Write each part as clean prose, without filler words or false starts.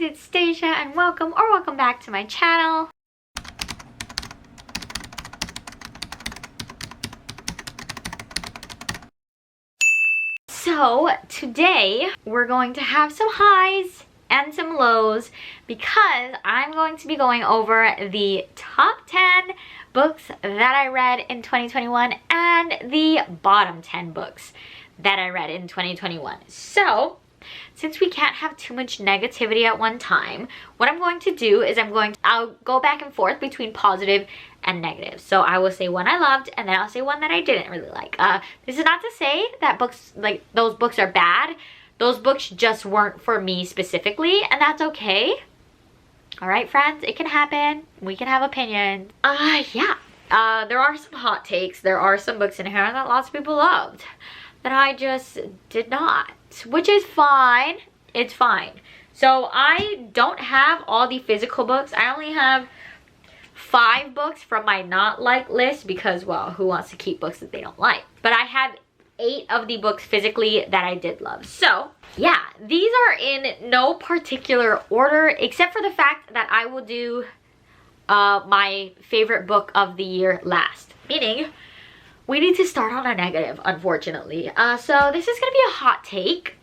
it's Stacia and welcome back to my channel. So today we're going to have some highs and some lows because I'm going to be going over the top 10 books that I read in 2021 and the bottom 10 books that I read in 2021. So since we can't have too much negativity at one time, what I'm going to do is I'll go back and forth between positive and negative. So I will say one I loved and then I'll say one that I didn't really like. This is not to say that books, like those books are bad. Those books just weren't for me specifically, and that's okay. All right, friends, it can happen. We can have opinions. There are some hot takes. There are some books in here that lots of people loved that I just did not, which is fine. It's fine. So I don't have all the physical books. I only have 5 books from my not like list because, well, who wants to keep books that they don't like? But I have 8 of the books physically that I did love. So yeah, these are in no particular order except for the fact that I will do my favorite book of the year last, meaning we need to start on a negative, unfortunately. So this is gonna be a hot take,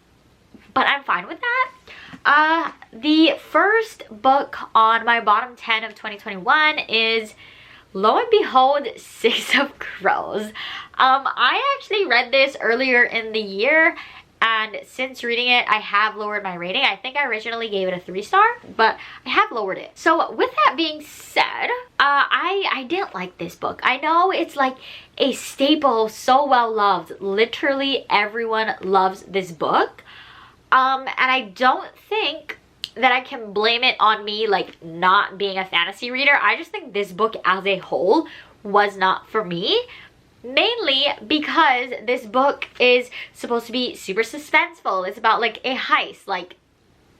but I'm fine with that. The first book on my bottom 10 of 2021 is, lo and behold, Six of Crows. I actually read this earlier in the year, and since reading it, I have lowered my rating. I think I originally gave it a 3-star, but I have lowered it. So with that being said, I didn't like this book. I know it's like a staple, so well loved. Literally everyone loves this book. And I don't think that I can blame it on me like not being a fantasy reader. I just think this book as a whole was not for me, mainly because this book is supposed to be super suspenseful. It's about like a heist, like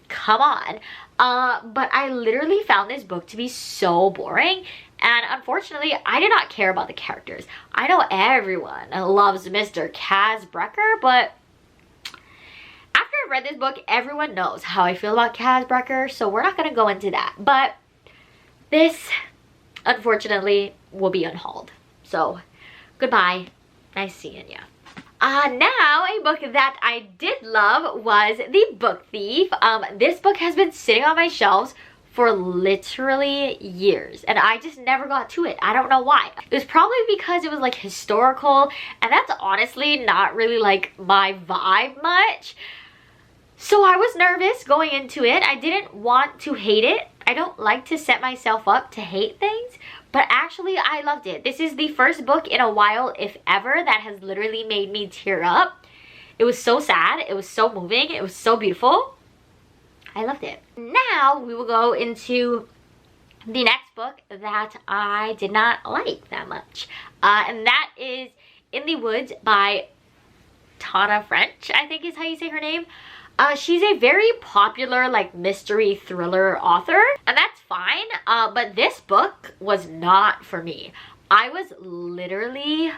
come on. But I literally found this book to be so boring, and unfortunately I did not care about the characters. I know everyone loves Mr. Kaz Brecker, but after I read this book, everyone knows how I feel about Kaz Brecker, so we're not going to go into that. But this, unfortunately, will be unhauled. So, goodbye. Nice seeing ya. Now, a book that I did love was The Book Thief. This book has been sitting on my shelves for literally years, and I just never got to it. I don't know why. It was probably because it was like historical, and that's honestly not really like my vibe much. So I was nervous going into it. I didn't want to hate it. I don't like to set myself up to hate things, but actually I loved it. This is the first book in a while, if ever, that has literally made me tear up. It was so sad. It was so moving. It was so beautiful. I loved it. Now we will go into the next book that I did not like that much. And that is In the Woods by Tana French, I think is how you say her name. She's a very popular like mystery thriller author, and that's fine, but this book was not for me. I was literally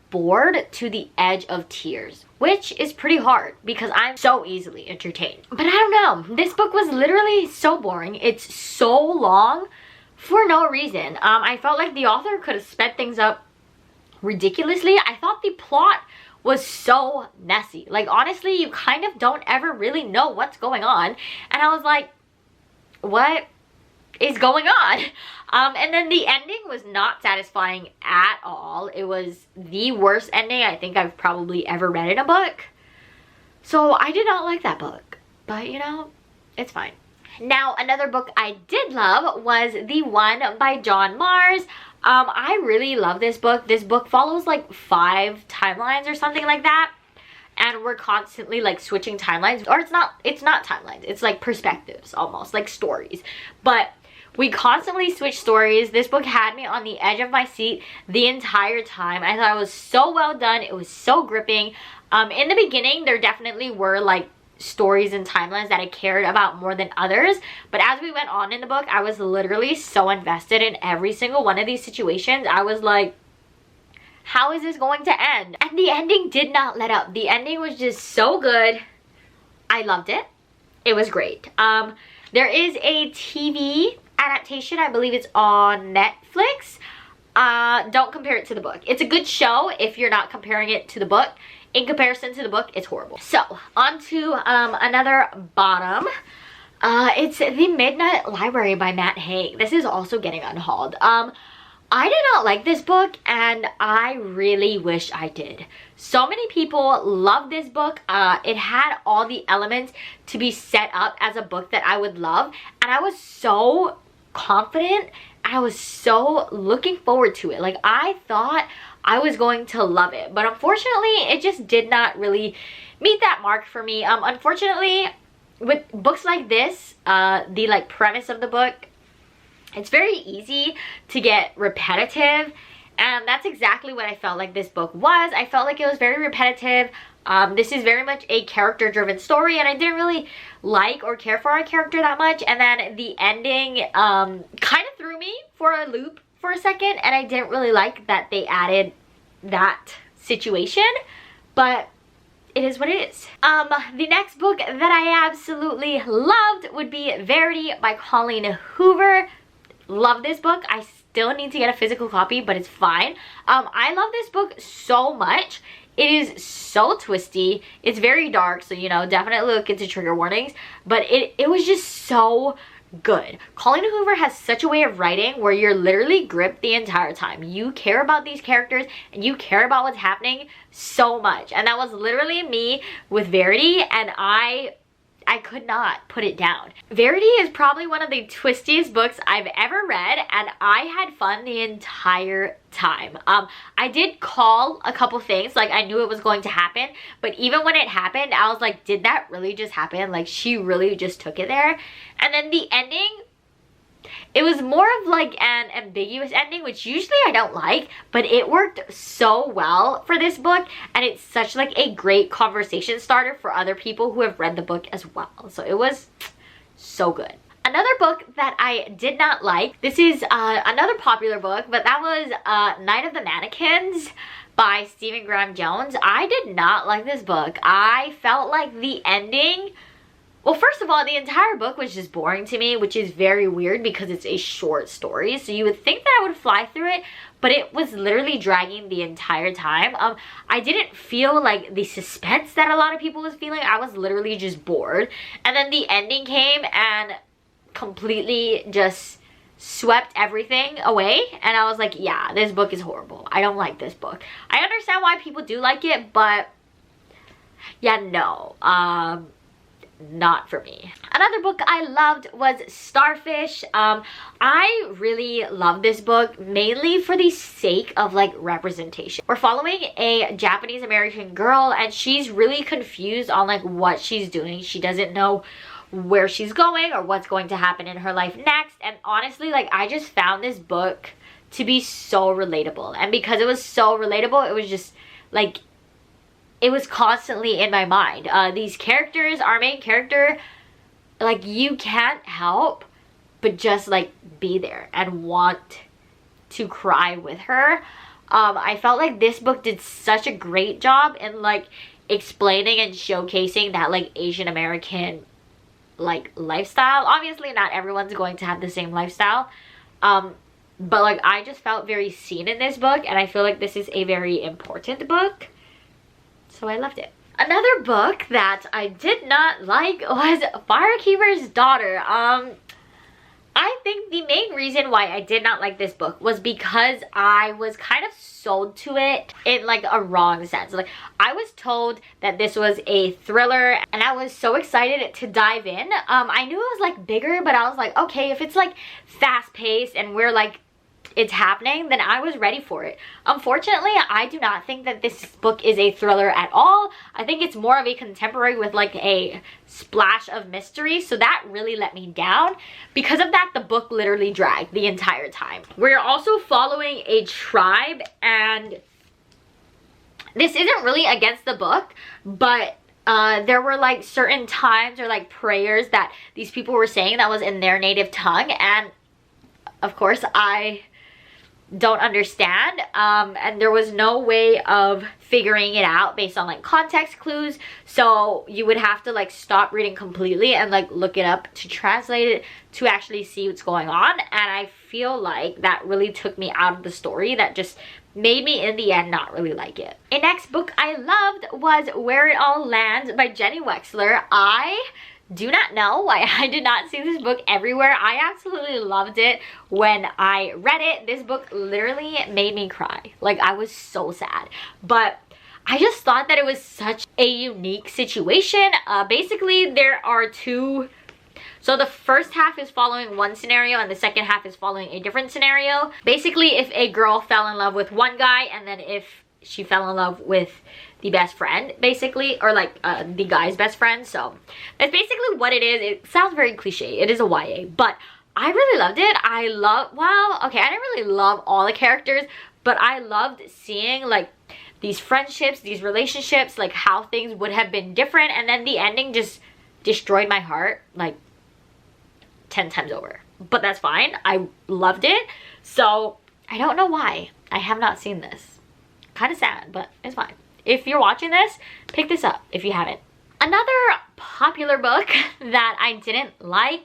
bored to the edge of tears, which is pretty hard because I'm so easily entertained. But I don't know, this book was literally so boring. It's so long for no reason. I felt like the author could have sped things up ridiculously. I thought the plot was so messy. Like, honestly, you kind of don't ever really know what's going on. And I was like, what is going on? And then the ending was not satisfying at all. It was the worst ending I think I've probably ever read in a book. So I did not like that book. But, you know, it's fine. Now, another book I did love was The One by John Mars. I really love this book. This book follows like 5 timelines or something like that. And we're constantly like switching timelines. Or it's not timelines. It's like perspectives almost, like stories. But we constantly switch stories. This book had me on the edge of my seat the entire time. I thought it was so well done. It was so gripping. In the beginning, there definitely were like stories and timelines that I cared about more than others, but as we went on in the book, I was literally so invested in every single one of these situations. I was like, how is this going to end? And the ending did not let up. The ending was just so good. I loved it. It was great. There is a TV adaptation. I believe it's on Netflix. Don't compare it to the book. It's a good show if you're not comparing it to the book. In comparison to the book, it's horrible. So, on to another bottom. It's The Midnight Library by Matt Haig. This is also getting unhauled. I did not like this book, and I really wish I did. So many people love this book. It had all the elements to be set up as a book that I would love, and I was so confident. I was so looking forward to it. Like, I thought I was going to love it, but unfortunately, it just did not really meet that mark for me. Unfortunately, with books like this, the like premise of the book, it's very easy to get repetitive, and that's exactly what I felt like this book was. I felt like it was very repetitive. This is very much a character-driven story, and I didn't really like or care for our character that much. And then the ending kind of threw me for a loop for a second, and I didn't really like that they added that situation, but it is what it is. The next book that I absolutely loved would be Verity by Colleen Hoover. Love this book. I still need to get a physical copy, but it's fine. I love this book so much. It is so twisty. It's very dark, so you know, definitely look into trigger warnings, but it was just so good. Colleen Hoover has such a way of writing where you're literally gripped the entire time. You care about these characters and you care about what's happening so much, and that was literally me with Verity, and I could not put it down. Verity is probably one of the twistiest books I've ever read, and I had fun the entire time. I did call a couple things, like I knew it was going to happen, but even when it happened, I was like, did that really just happen? Like, she really just took it there. And then the ending, it was more of like an ambiguous ending, which usually I don't like, but it worked so well for this book, and it's such like a great conversation starter for other people who have read the book as well. So it was so good. Another book that I did not like, this is another popular book, but that was Night of the Mannequins by Stephen Graham Jones. I did not like this book. I felt like the ending, well, first of all, the entire book was just boring to me, which is very weird because it's a short story. So you would think that I would fly through it, but it was literally dragging the entire time. I didn't feel like the suspense that a lot of people was feeling. I was literally just bored. And then the ending came and completely just swept everything away. And I was like, yeah, this book is horrible. I don't like this book. I understand why people do like it, but yeah, no. Not for me. Another book I loved was Starfish. I really love this book mainly for the sake of like representation. We're following a Japanese American girl, and she's really confused on like what she's doing. She doesn't know where she's going or what's going to happen in her life next. And honestly, like, I just found this book to be so relatable, and because it was so relatable, it was just like, it was constantly in my mind. These characters, our main character, like, you can't help but just like be there and want to cry with her. I felt like this book did such a great job in like explaining and showcasing that like Asian American like lifestyle. Obviously not everyone's going to have the same lifestyle, but like I just felt very seen in this book, and I feel like this is a very important book. So I loved it. Another book that I did not like was Firekeeper's Daughter. I think the main reason why I did not like this book was because I was kind of sold to it in like a wrong sense. Like, I was told that this was a thriller, and I was so excited to dive in. I knew it was like bigger, but I was like, okay, if it's like fast paced and we're like, it's happening, then I was ready for it. Unfortunately, I do not think that this book is a thriller at all. I think it's more of a contemporary with like a splash of mystery, so that really let me down. Because of that, the book literally dragged the entire time. We're also following a tribe, and this isn't really against the book, but there were like certain times or like prayers that these people were saying that was in their native tongue, and of course I don't understand, and there was no way of figuring it out based on like context clues, so you would have to like stop reading completely and like look it up to translate it to actually see what's going on. And I feel like that really took me out of the story. That just made me in the end not really like it. A next book I loved was Where It All Lands by Jenny Wexler. I do not know why I did not see this book everywhere. I absolutely loved it when I read it. This book literally made me cry. Like, I was so sad. But I just thought that it was such a unique situation. Basically, there are two... So the first half is following one scenario and the second half is following a different scenario. Basically, if a girl fell in love with one guy and then if she fell in love with the best friend, basically, or like the guy's best friend. So that's basically what it is. It sounds very cliche. It is a YA, but I really loved it. Well, okay, I didn't really love all the characters, but I loved seeing like these friendships, these relationships, like how things would have been different. And then the ending just destroyed my heart like 10 times over. But that's fine. I loved it. So I don't know why I have not seen this. Kind of sad, but it's fine. If you're watching this, pick this up if you haven't. Another popular book that I didn't like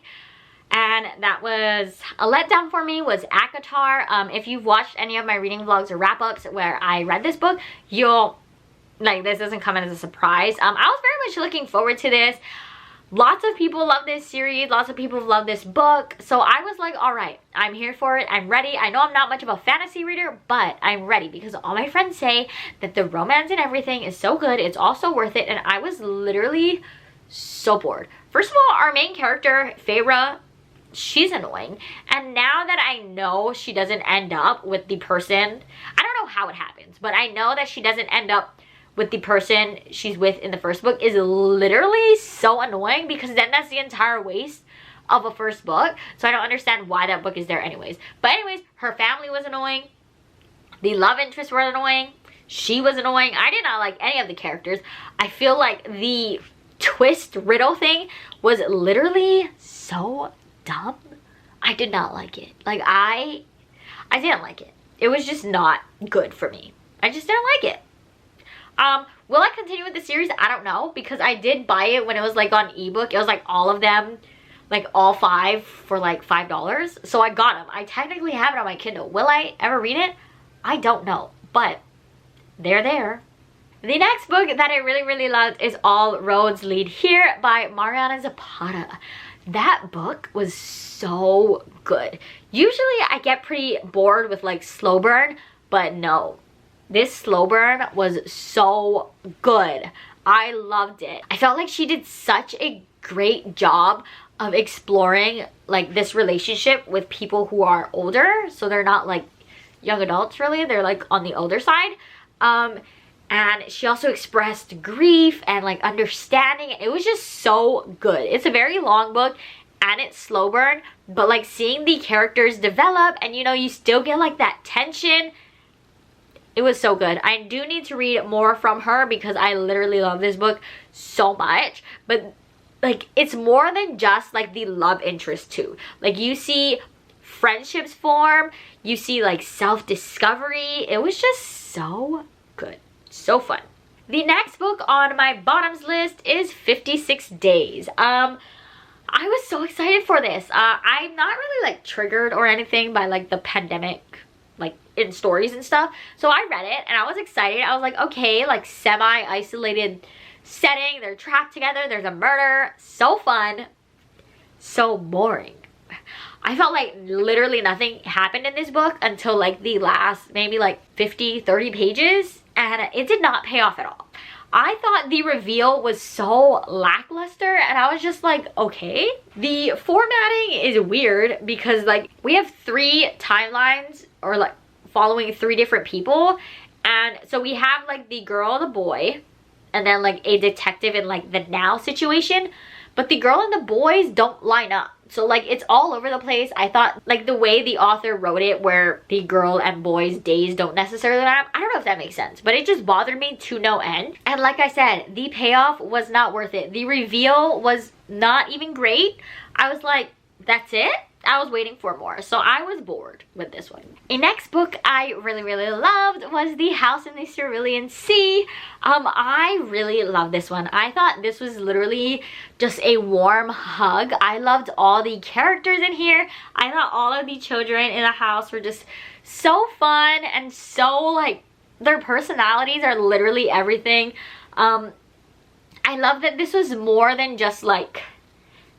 and that was a letdown for me was ACOTAR. If you've watched any of my reading vlogs or wrap-ups where I read this book, you'll, like, this doesn't come as a surprise. I was very much looking forward to this. Lots of people love this series. Lots of people love this book. So I was like, all right, I'm here for it. I'm ready. I know I'm not much of a fantasy reader, but I'm ready because all my friends say that the romance and everything is so good. It's also worth it. And I was literally so bored. First of all, our main character, Feyre, she's annoying. And now that I know she doesn't end up with the person, I don't know how it happens, but I know that she doesn't end up with the person she's with in the first book is literally so annoying because then that's the entire waste of a first book. So I don't understand why that book is there anyways. But anyways, her family was annoying. The love interests were annoying. She was annoying. I did not like any of the characters. I feel like the twist riddle thing was literally so dumb. I did not like it. Like, I didn't like it. It was just not good for me. I just didn't like it. Will I continue with the series? I don't know, because I did buy it when it was like on ebook. It was like all of them, like all 5 for like $5. So I got them. I technically have it on my Kindle. Will I ever read it? I don't know, but they're there. The next book that I really loved is All Roads Lead Here by Mariana Zapata. That book was so good. Usually I get pretty bored with like slow burn, but no. This slow burn was so good. I loved it. I felt like she did such a great job of exploring like this relationship with people who are older. So they're not like young adults really. They're like on the older side. And she also expressed grief and like understanding. It was just so good. It's a very long book and it's slow burn. But like seeing the characters develop and you know, you still get like that tension. It was so good. I do need to read more from her because I literally love this book so much. But like it's more than just like the love interest too. Like you see friendships form, you see like self-discovery. It was just so good. So fun. The next book on my bottoms list is 56 Days. I was so excited for this. I'm not really like triggered or anything by like the pandemic like in stories and stuff. So I read it and I was excited. I was like, okay, like semi-isolated setting. They're trapped together. There's a murder. So fun. So boring. I felt like literally nothing happened in this book until like the last maybe like 50-30 pages. And it did not pay off at all. I thought the reveal was so lackluster and I was just like, okay. The formatting is weird because like we have 3 timelines or like following 3 different people. And so we have like the girl, the boy, and then like a detective in like the now situation. But the girl and the boys don't line up. So like it's all over the place. I thought like the way the author wrote it where the girl and boys days don't necessarily line up. I don't know if that makes sense, but it just bothered me to no end. And like I said, the payoff was not worth it. The reveal was not even great. I was like, that's it? I was waiting for more, so I was bored with this one. A next book I really loved was The House in the Cerulean Sea. I really love this one. I thought this was literally just a warm hug. I loved all the characters in here. I thought all of the children in the house were just so fun and so like, their personalities are literally everything. I love that this was more than just like,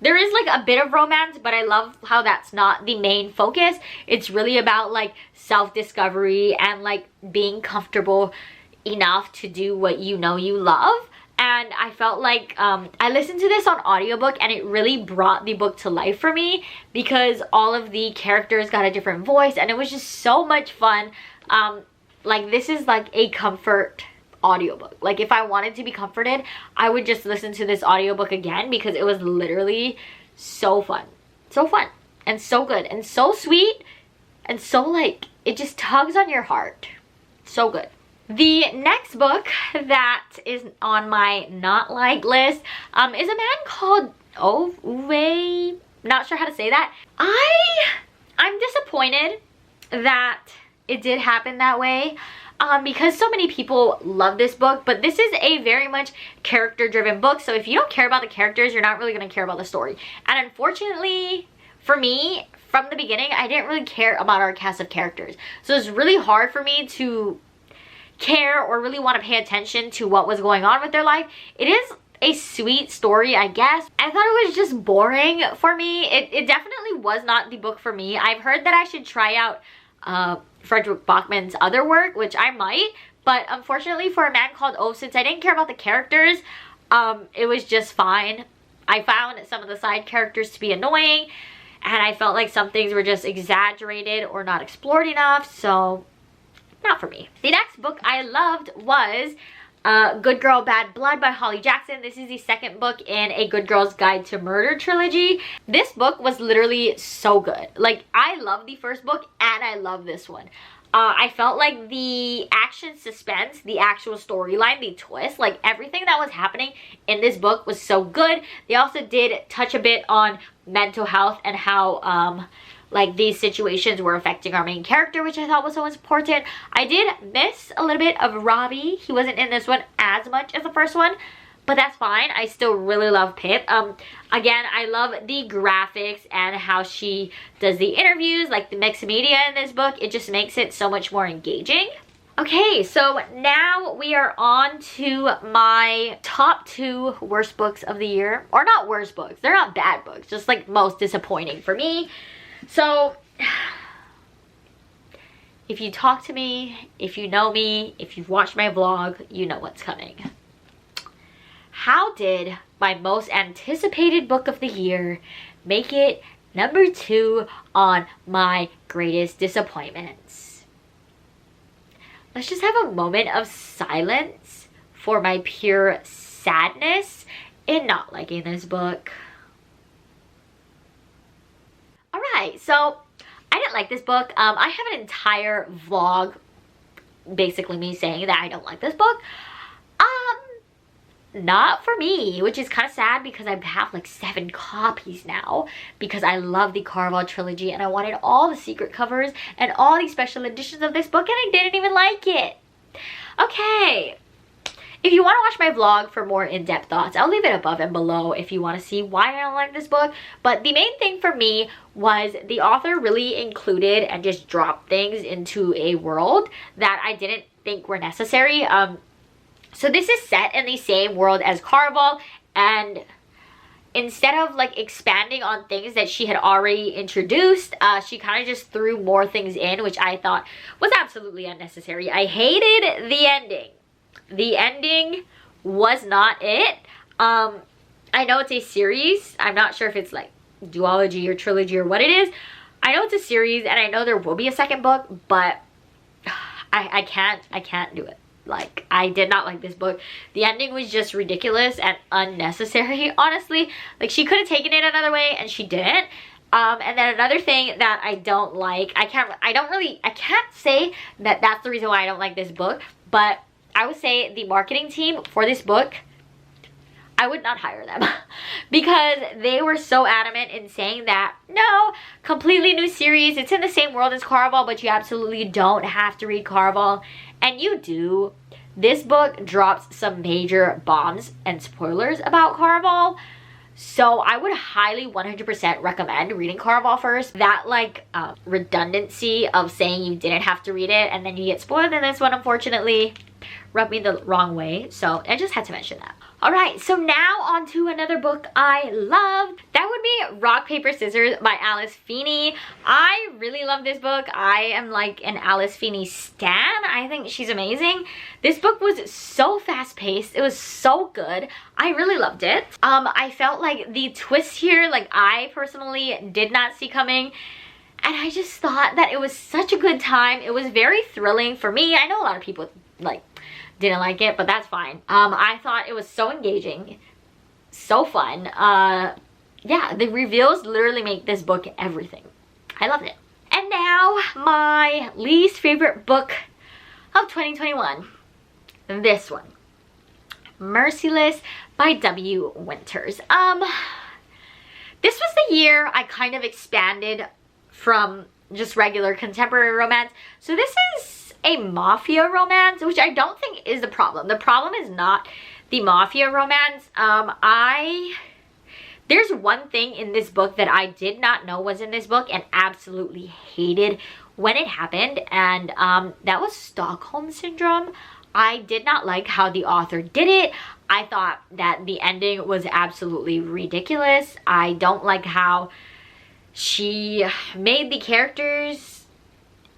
there is like a bit of romance, but I love how that's not the main focus. It's really about like self-discovery and like being comfortable enough to do what you know you love. And I felt like I listened to this on audiobook and it really brought the book to life for me because all of the characters got a different voice and it was just so much fun. Like this is like a comfort audiobook. Like if I wanted to be comforted, I would just listen to this audiobook again because it was literally so fun and so good and so sweet and so like, it just tugs on your heart. So good. The next book that is on my not like list is a man called Uwe. Not sure how to say that. I'm disappointed that it did happen that way. Because so many people love this book, but this is a very much character-driven book, so if you don't care about the characters, you're not really going to care about the story. And unfortunately, for me, from the beginning, I didn't really care about our cast of characters. So it's really hard for me to care or really want to pay attention to what was going on with their life. It is a sweet story, I guess. I thought it was just boring for me. It definitely was not the book for me. I've heard that I should try out Frederick Bachman's other work, which I might, but unfortunately for A Man Called Ove, since I didn't care about the characters, it was just fine. I found some of the side characters to be annoying, and I felt like some things were just exaggerated or not explored enough, so not for me. The next book I loved was Good Girl, Bad Blood by Holly Jackson. This is the second book in a Good Girl's Guide to Murder trilogy. This book was literally so good. Like, I love the first book and I love this one. I felt like the action suspense, the actual storyline, the twist, like everything that was happening in this book was so good. They also did touch a bit on mental health and how like these situations were affecting our main character, which I thought was so important. I did miss a little bit of Robbie. He wasn't in this one as much as the first one, but that's fine. I still really love Pip. Again, I love the graphics and how she does the interviews, like the mixed media in this book. It just makes it so much more engaging. Okay, so now we are on to my top 2 worst books of the year. Or not worst books, they're not bad books, just like most disappointing for me. So, if you talk to me, if you know me, if you've watched my vlog, you know what's coming. How did my most anticipated book of the year make it number 2 on my greatest disappointments? Let's just have a moment of silence for my pure sadness in not liking this book. Alright, so I didn't like this book. I have an entire vlog basically me saying that I don't like this book. Not for me, which is kind of sad because I have like 7 copies now because I love the Caraval trilogy and I wanted all the secret covers and all the special editions of this book and I didn't even like it. Okay. If you want to watch my vlog for more in-depth thoughts, I'll leave it above and below if you want to see why I don't like this book. But the main thing for me was the author really included and just dropped things into a world that I didn't think were necessary. So this is set in the same world as Caraval, and instead of like expanding on things that she had already introduced, she kind of just threw more things in, which I thought was absolutely unnecessary. I hated the ending. The ending was not it. I know it's a series. I'm not sure if it's like duology or trilogy or what it is. I know it's a series and I know there will be a second book, but I can't do it. Like, I did not like this book. The ending was just ridiculous and unnecessary, honestly. Like, she could have taken it another way and she didn't. And then another thing that I don't like, I can't say that that's the reason why I don't like this book, but I would say the marketing team for this book, I would not hire them because they were so adamant in saying that no, completely new series, it's in the same world as Caraval, but you absolutely don't have to read Caraval. And you do. This book drops some major bombs and spoilers about Caraval, so I would highly 100% recommend reading Caraval first. That like redundancy of saying you didn't have to read it and then you get spoiled in this one, unfortunately, rubbed me the wrong way, so I just had to mention that. Alright, so now on to another book I loved. That would be Rock, Paper, Scissors by Alice Feeny. I really love this book. I am like an Alice Feeny stan. I think she's amazing. This book was so fast-paced. It was so good. I really loved it. I felt like the twist here, like I personally did not see coming. And I just thought that it was such a good time. It was very thrilling for me. I know a lot of people like didn't like it, but that's fine. I thought it was so engaging, so fun. Yeah, the reveals literally make this book everything. I loved it. And now my least favorite book of 2021. This one, Merciless by W. Winters. This was the year I kind of expanded from just regular contemporary romance. So this is a mafia romance, which I don't think is the problem. The problem is not the mafia romance. There's one thing in this book that I did not know was in this book and absolutely hated when it happened, and that was Stockholm Syndrome. I did not like how the author did it. I thought that the ending was absolutely ridiculous. I don't like how she made the characters,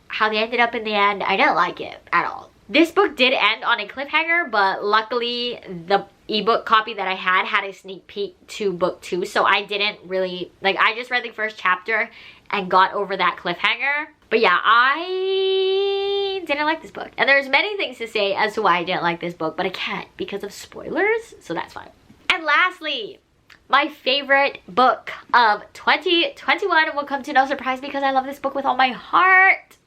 how they ended up in the end. I didn't like it at all. This book did end on a cliffhanger, but luckily the ebook copy that I had a sneak peek to book 2, so I didn't really, like, I just read the first chapter and got over that cliffhanger. But yeah, I didn't like this book. And there's many things to say as to why I didn't like this book, but I can't because of spoilers, so that's fine. And lastly, my favorite book of 2021 will come to no surprise because I love this book with all my heart.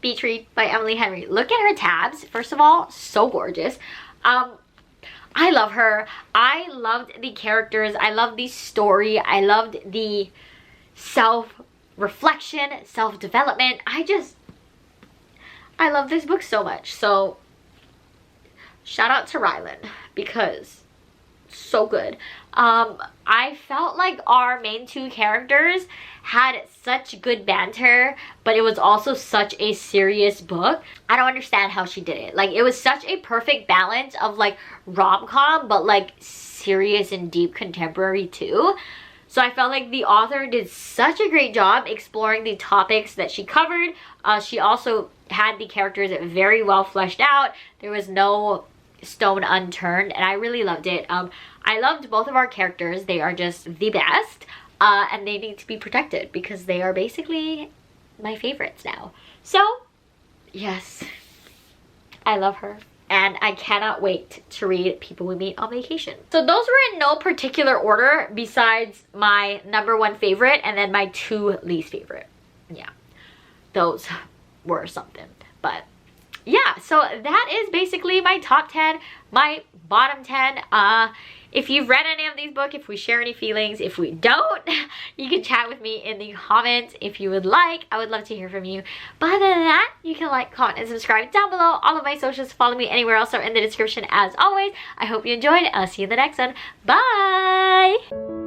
Beatrix by Emily Henry. Look at her tabs. First of all, so gorgeous. I love her. I loved the characters. I loved the story. I loved the self-reflection, self-development. I love this book so much. So shout out to Rylan because so good. I felt like our main 2 characters had such good banter, but it was also such a serious book. I don't understand how she did it. Like, it was such a perfect balance of like rom-com, but like serious and deep contemporary too. So I felt like the author did such a great job exploring the topics that she covered. She also had the characters very well fleshed out. There was no stone unturned, and I really loved it. I loved both of our characters. They are just the best, and they need to be protected because they are basically my favorites now. So yes, I love her, and I cannot wait to read People We Meet on Vacation. So those were in no particular order besides my #1 favorite and then my 2 least favorite. Yeah, those were something. But yeah, so that is basically my top 10, my bottom 10. If you've read any of these books, if we share any feelings, if we don't, you can chat with me in the comments if you would like. I would love to hear from you. But other than that, you can like, comment, and subscribe down below. All of my socials, follow me anywhere else, are in the description as always. I hope you enjoyed. I'll see you in the next one. Bye!